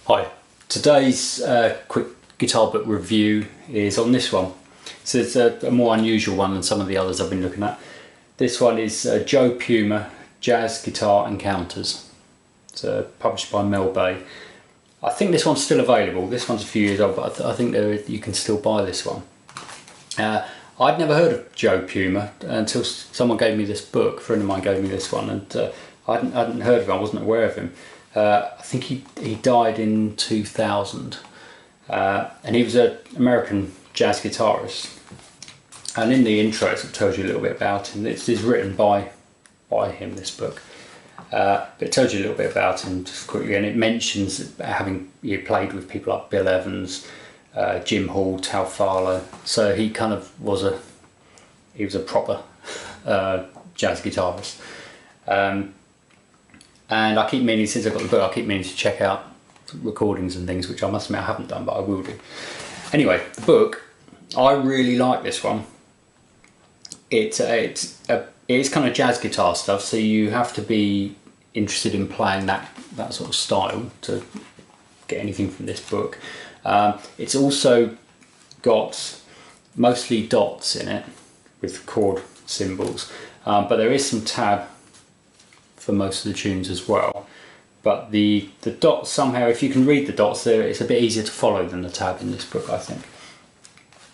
Hi, today's quick guitar book review is on this one. So it's a more unusual one than some of the others I've been looking at. This one is JOE PUMA Jazz Guitar Encounters. It's published by Mel Bay. I think this one's still available. This one's a few years old, but I think you can still buy this one. I'd never heard of JOE PUMA until someone gave me this book. A friend of mine gave me this one, and I hadn't heard of him. I wasn't aware of him. I think he died in 2000, and he was an American jazz guitarist. And in the intro it tells you a little bit about him. It's written by him, this book. But it tells you a little bit about him just quickly, and it mentions having played with people like Bill Evans, Jim Hall, Tal Farlow. So he kind of was a proper jazz guitarist. And I keep meaning, since I got the book, I keep meaning to check out recordings and things, which I must admit I haven't done, but I will do. Anyway, the book, I really like this one. It's kind of jazz guitar stuff, so you have to be interested in playing that sort of style to get anything from this book. It's also got mostly dots in it with chord symbols, but there is some tab for most of the tunes as well. But the dots, somehow, if you can read the dots there, it's a bit easier to follow than the tab in this book, I think.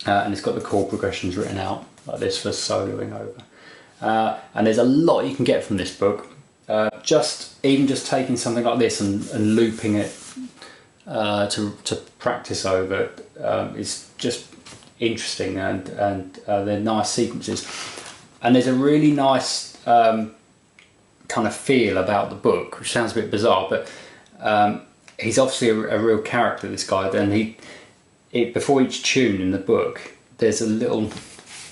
And it's got the chord progressions written out like this for soloing over. And there's a lot you can get from this book. Even just taking something like this and looping it to practice over is just interesting, and they're nice sequences. And there's a really nice kind of feel about the book, which sounds a bit bizarre, but he's obviously a real character, this guy. And before each tune in the book, there's a little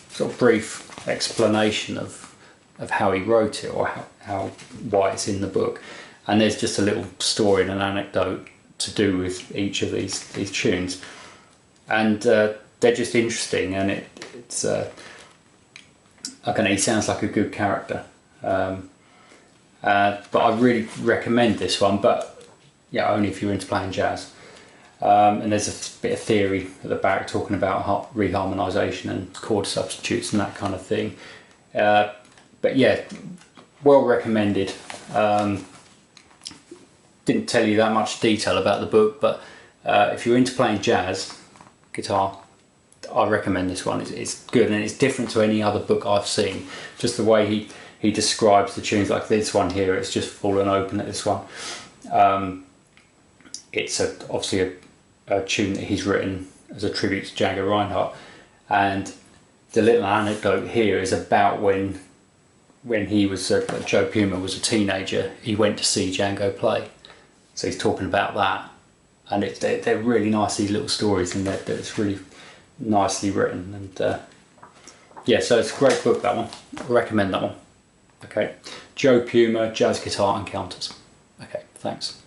sort of brief explanation of how he wrote it, or why it's in the book. And there's just a little story and an anecdote to do with each of these tunes, and they're just interesting. And it's he sounds like a good character. But I really recommend this one, but only if you're into playing jazz. And there's a bit of theory at the back talking about reharmonisation and chord substitutes and that kind of thing. But yeah, well recommended. Didn't tell you that much detail about the book, but if you're into playing jazz guitar, I recommend this one. It's good, and it's different to any other book I've seen. Just the way he describes the tunes, like this one here, it's just fallen open at this one. It's obviously a tune that he's written as a tribute to Django Reinhardt, and the little anecdote here is about when he was JOE Puma was a teenager, he went to see Django play. So he's talking about that, and they're really nice, these little stories, and it's really nicely written. And yeah, so it's a great book, that one. I recommend that one. Okay, JOE Puma Jazz Guitar Encounters. Okay, thanks.